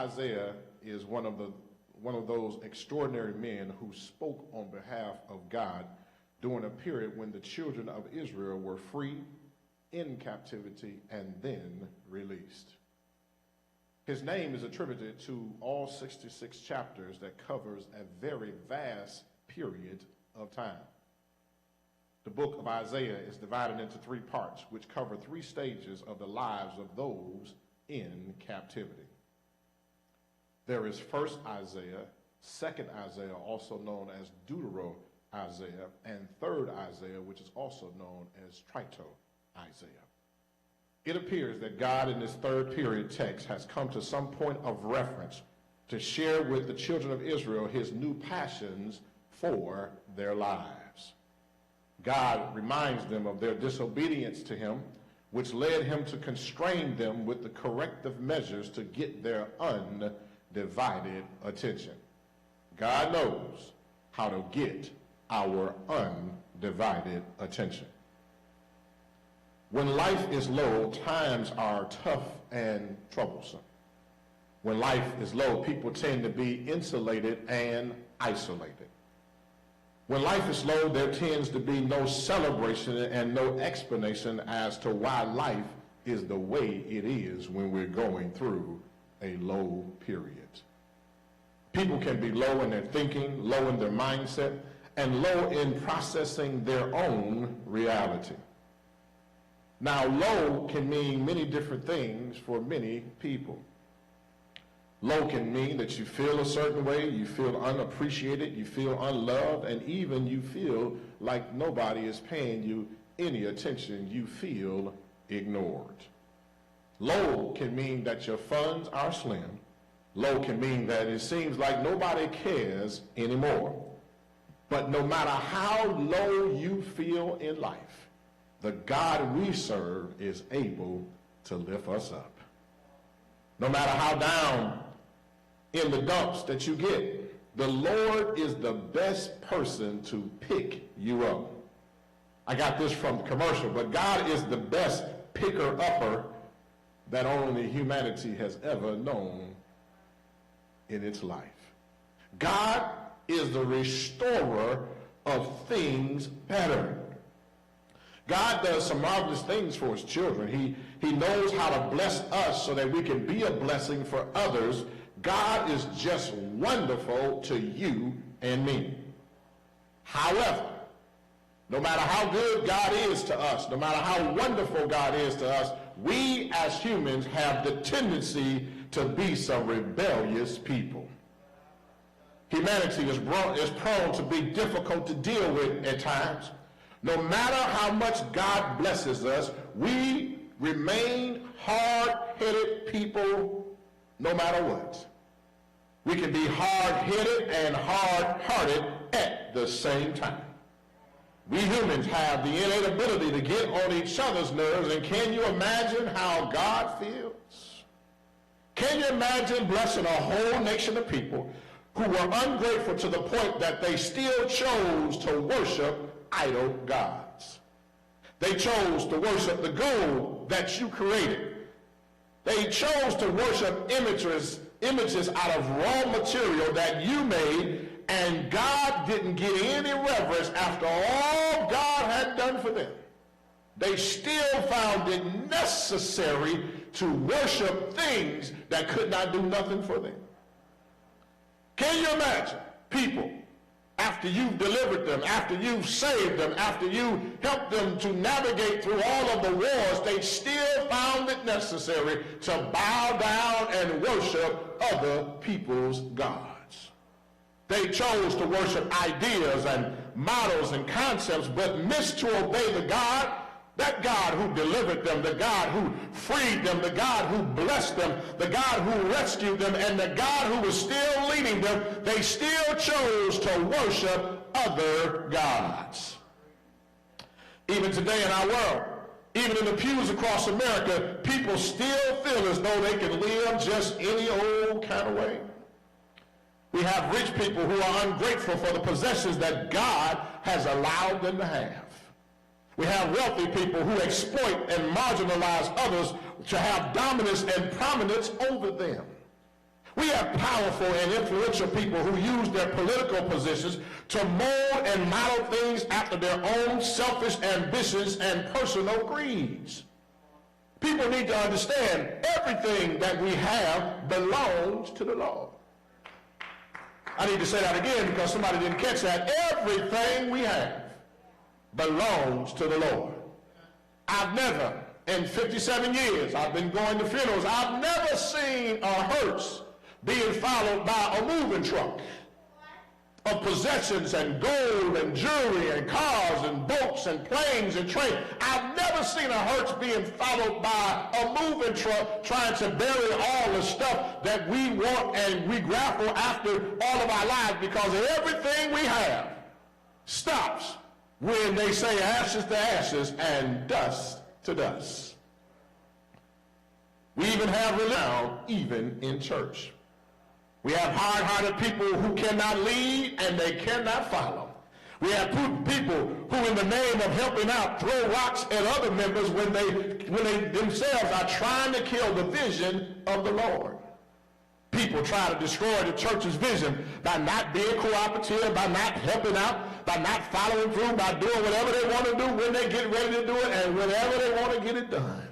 Isaiah is one of those extraordinary men who spoke on behalf of God during a period when the children of Israel were free, in captivity, and then released. His name is attributed to all 66 chapters that covers a very vast period of time. The book of Isaiah is divided into 3 parts, which cover 3 stages of the lives of those in captivity. There is first Isaiah, second Isaiah, also known as Deutero-Isaiah, and third Isaiah, which is also known as Trito-Isaiah. It appears that God in this third period text has come to some point of reference to share with the children of Israel his new passions for their lives. God reminds them of their disobedience to him, which led him to constrain them with the corrective measures to get their undivided attention. God knows how to get our undivided attention. When life is low, times are tough and troublesome. When life is low, people tend to be insulated and isolated. When life is low, there tends to be no celebration and no explanation as to why life is the way it is when we're going through a low period. People can be low in their thinking, low in their mindset, and low in processing their own reality. Now, low can mean many different things for many people. Low can mean that you feel a certain way, you feel unappreciated, you feel unloved, and even you feel like nobody is paying you any attention. You feel ignored. Low can mean that your funds are slim. Low can mean that it seems like nobody cares anymore. But no matter how low you feel in life, the God we serve is able to lift us up. No matter how down in the dumps that you get, the Lord is the best person to pick you up. I got this from the commercial, but God is the best picker-upper that only humanity has ever known in its life. God is the restorer of things better. God does some marvelous things for his children. He knows how to bless us so that we can be a blessing for others. God is just wonderful to you and me. However, no matter how good God is to us, no matter how wonderful God is to us, we as humans have the tendency to be some rebellious people. Humanity is prone to be difficult to deal with at times. No matter how much God blesses us, we remain hard-headed people no matter what. We can be hard-headed and hard-hearted at the same time. We humans have the innate ability to get on each other's nerves, and can you imagine how God feels? Can you imagine blessing a whole nation of people who were ungrateful to the point that they still chose to worship idol gods? They chose to worship the gold that you created. They chose to worship images out of raw material that you made, and God didn't get any reverence after all God had done for them. They still found it necessary to worship things that could not do nothing for them. Can you imagine people, after you've delivered them, after you've saved them, after you helped them to navigate through all of the wars, they still found it necessary to bow down and worship other people's gods? They chose to worship ideas and models and concepts, but missed to obey the God, that God who delivered them, the God who freed them, the God who blessed them, the God who rescued them, and the God who was still leading them. They still chose to worship other gods. Even today in our world, even in the pews across America, people still feel as though they can live just any old kind of way. We have rich people who are ungrateful for the possessions that God has allowed them to have. We have wealthy people who exploit and marginalize others to have dominance and prominence over them. We have powerful and influential people who use their political positions to mold and model things after their own selfish ambitions and personal greeds. People need to understand everything that we have belongs to the Lord. I need to say that again because somebody didn't catch that. Everything we have belongs to the Lord. I've never, in 57 years, I've been going to funerals, I've never seen a hearse being followed by a moving truck of possessions and gold and jewelry and cars and boats and planes and trains. I've never seen a hearse being followed by a moving truck trying to bury all the stuff that we want and we grapple after all of our lives, because everything we have stops when they say ashes to ashes and dust to dust. We even have renown even in church. We have hard-hearted people who cannot lead and they cannot follow. We have people who, in the name of helping out, throw rocks at other members when they themselves are trying to kill the vision of the Lord. People try to destroy the church's vision by not being cooperative, by not helping out, by not following through, by doing whatever they want to do when they get ready to do it and whenever they want to get it done.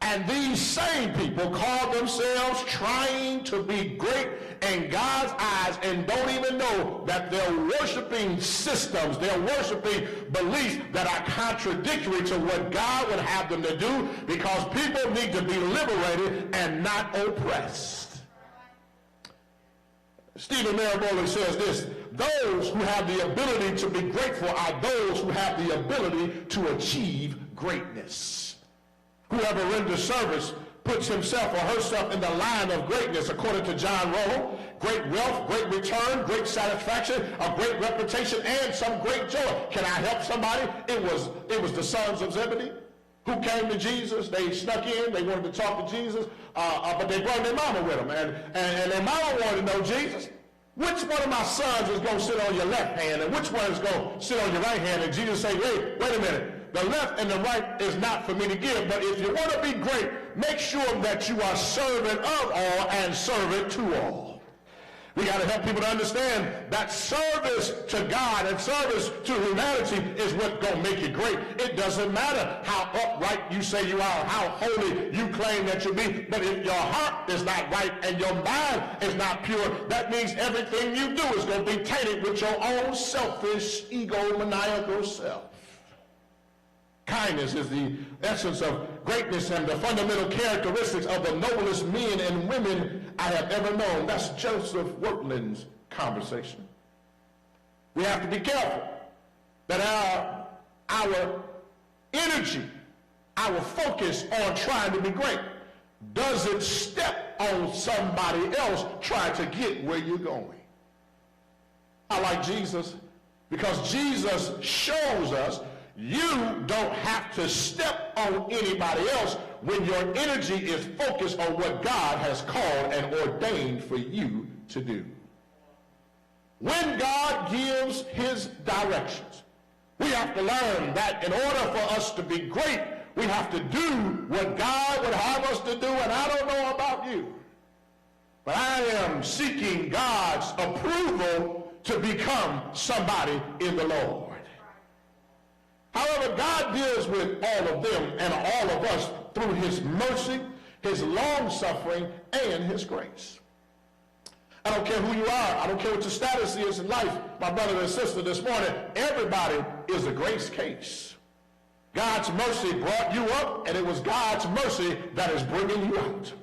And these same people call themselves trying to be great in God's eyes and don't even know that they're worshiping systems, they're worshiping beliefs that are contradictory to what God would have them to do, because people need to be liberated and not oppressed. Stephen Maraboli says this: those who have the ability to be grateful are those who have the ability to achieve greatness. Whoever renders service puts himself or herself in the line of greatness, according to John Rollo. Great wealth, great return, great satisfaction, a great reputation, and some great joy. Can I help somebody? It was the sons of Zebedee who came to Jesus. They snuck in. They wanted to talk to Jesus, but they brought their mama with them. And their mama wanted to know, Jesus, which one of my sons is going to sit on your left hand and which one is going to sit on your right hand? And Jesus said, wait a minute. The left and the right is not for me to give, but if you want to be great, make sure that you are servant of all and servant to all. We got to help people to understand that service to God and service to humanity is what's going to make you great. It doesn't matter how upright you say you are, how holy you claim that you be, but if your heart is not right and your mind is not pure, that means everything you do is going to be tainted with your own selfish, egomaniacal self. Kindness is the essence of greatness and the fundamental characteristics of the noblest men and women I have ever known. That's Joseph Wirtland's conversation. We have to be careful that our energy, our focus on trying to be great doesn't step on somebody else trying to get where you're going. I like Jesus because Jesus shows us you don't have to step on anybody else when your energy is focused on what God has called and ordained for you to do. When God gives his directions, we have to learn that in order for us to be great, we have to do what God would have us to do. And I don't know about you, but I am seeking God's approval to become somebody in the Lord. However, God deals with all of them and all of us through his mercy, his long-suffering, and his grace. I don't care who you are. I don't care what your status is in life. My brother and sister, this morning, everybody is a grace case. God's mercy brought you up, and it was God's mercy that is bringing you out.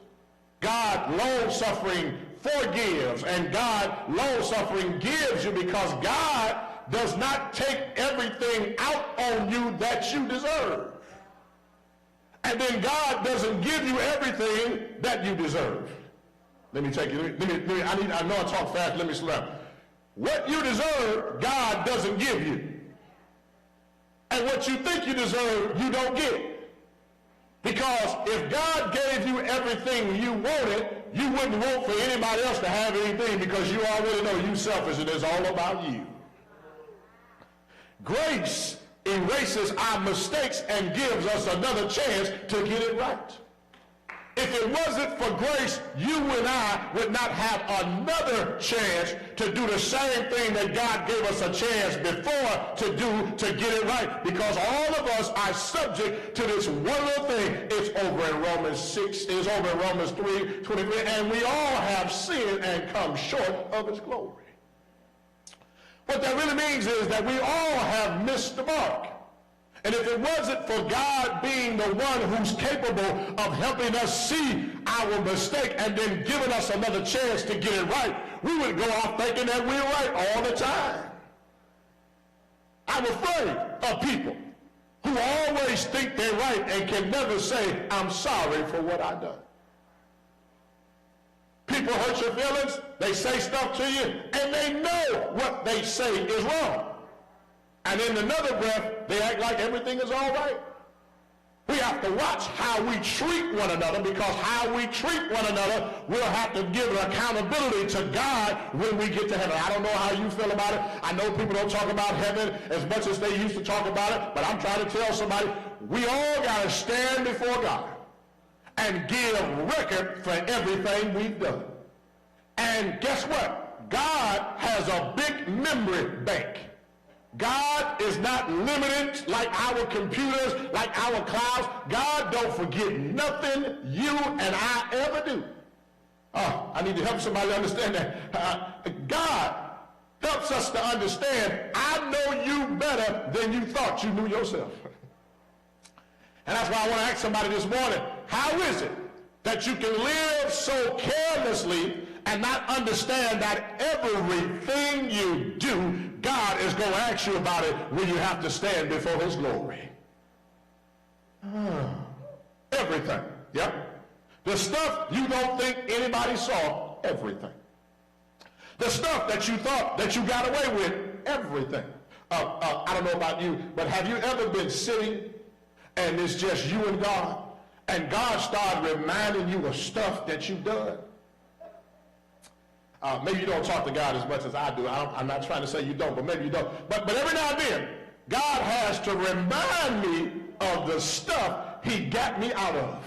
God, long-suffering, forgives, and God, long-suffering, gives you because God does not take everything out on you that you deserve. And then God doesn't give you everything that you deserve. Let me take you, I know I talk fast, let me slow down. What you deserve, God doesn't give you. And what you think you deserve, you don't get. Because if God gave you everything you wanted, you wouldn't want for anybody else to have anything because you already know you're selfish and it's all about you. Grace erases our mistakes and gives us another chance to get it right. If if it wasn't for grace, you and I would not have another chance to do the same thing that God gave us a chance before to do to get it right. Because all of us are subject to this one little thing. It's over in Romans 6, it's over in Romans 3:23, and we all have sinned and come short of his glory. What that really means is that we all have missed the mark. And if it wasn't for God being the one who's capable of helping us see our mistake and then giving us another chance to get it right, we would go off thinking that we're right all the time. I'm afraid of people who always think they're right and can never say, I'm sorry for what I've done. People hurt your feelings, they say stuff to you, and they know what they say is wrong. And in another breath, they act like everything is all right. We have to watch how we treat one another, because how we treat one another, we'll have to give an accountability to God when we get to heaven. I don't know how you feel about it. I know people don't talk about heaven as much as they used to talk about it, but I'm trying to tell somebody, we all got to stand before God and give record for everything we've done. And guess what? God has a big memory bank. God is not limited like our computers, like our clouds. God don't forget nothing you and I ever do. I need to help somebody understand that. God helps us to understand, I know you better than you thought you knew yourself. And that's why I want to ask somebody this morning, how is it that you can live so carelessly and not understand that everything you do, God is going to ask you about it when you have to stand before his glory? Everything. Yep. The stuff you don't think anybody saw, everything. The stuff that you thought that you got away with, everything. I don't know about you, but have you ever been sitting and it's just you and God started reminding you of stuff that you've done? Maybe you don't talk to God as much as I do. I'm not trying to say you don't, but maybe you don't. But every now and then, God has to remind me of the stuff he got me out of.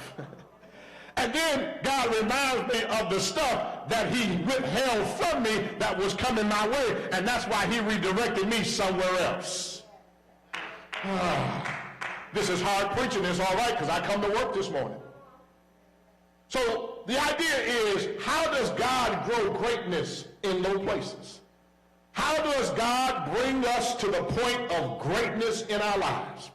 And then God reminds me of the stuff that he withheld from me that was coming my way, and that's why he redirected me somewhere else. This is hard preaching. It's all right, because I come to work this morning. So the idea is, how does God grow greatness in low places? How does God bring us to the point of greatness in our lives?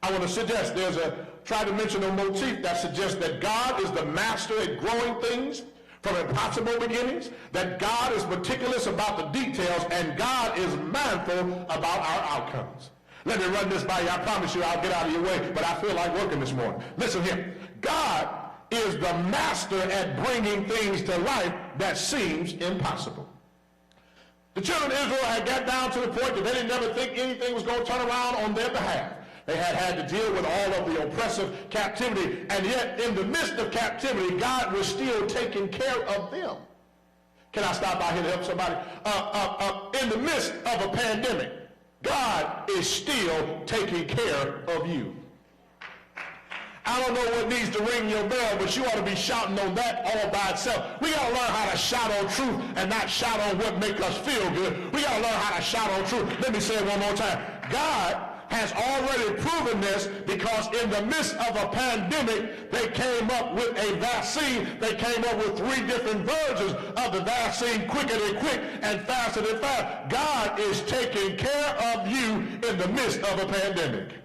I want to suggest there's a tridimensional motif that suggests that God is the master at growing things from impossible beginnings, that God is meticulous about the details, and God is mindful about our outcomes. Let me run this by you. I promise you I'll get out of your way, but I feel like working this morning. Listen here. God is the master at bringing things to life that seems impossible. The children of Israel had got down to the point that they didn't never think anything was going to turn around on their behalf. They had to deal with all of the oppressive captivity, and yet in the midst of captivity, God was still taking care of them. Can I stop by here to help somebody? In the midst of a pandemic, God is still taking care of you. I don't know what needs to ring your bell, but you ought to be shouting on that all by itself. We got to learn how to shout on truth and not shout on what makes us feel good. We got to learn how to shout on truth. Let me say it one more time. God has already proven this, because in the midst of a pandemic, they came up with a vaccine. They came up with 3 different versions of the vaccine, quicker than quick and faster than fast. God is taking care of you in the midst of a pandemic.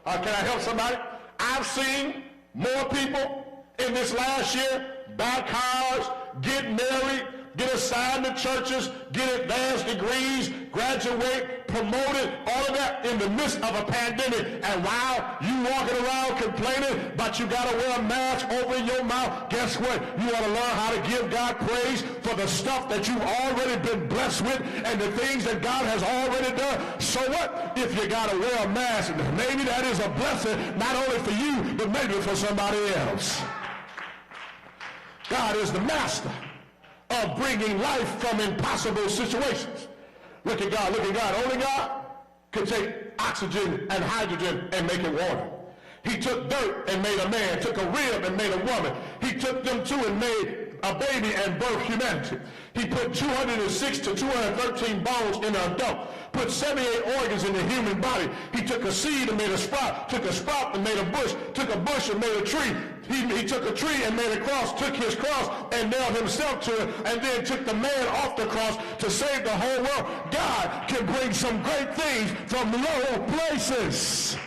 Can I help somebody? I've seen more people in this last year buy cars, get married, get assigned to churches, get advanced degrees, graduate, promoted, all of that in the midst of a pandemic. And while you walking around complaining, but you got to wear a mask over your mouth, guess what? You ought to learn how to give God praise for the stuff that you've already been blessed with and the things that God has already done. So what if you got to wear a mask? Maybe that is a blessing, not only for you, but maybe for somebody else. God is the master of bringing life from impossible situations. Look at God, look at God. Only God can take oxygen and hydrogen and make it water. He took dirt and made a man, took a rib and made a woman. He took them two and made a baby and birthed humanity. He put 206 to 213 bones in an adult, put 78 organs in the human body. He took a seed and made a sprout, took a sprout and made a bush, took a bush and made a tree. He took a tree and made a cross, took his cross and nailed himself to it, and then took the man off the cross to save the whole world. God can bring some great things from low places.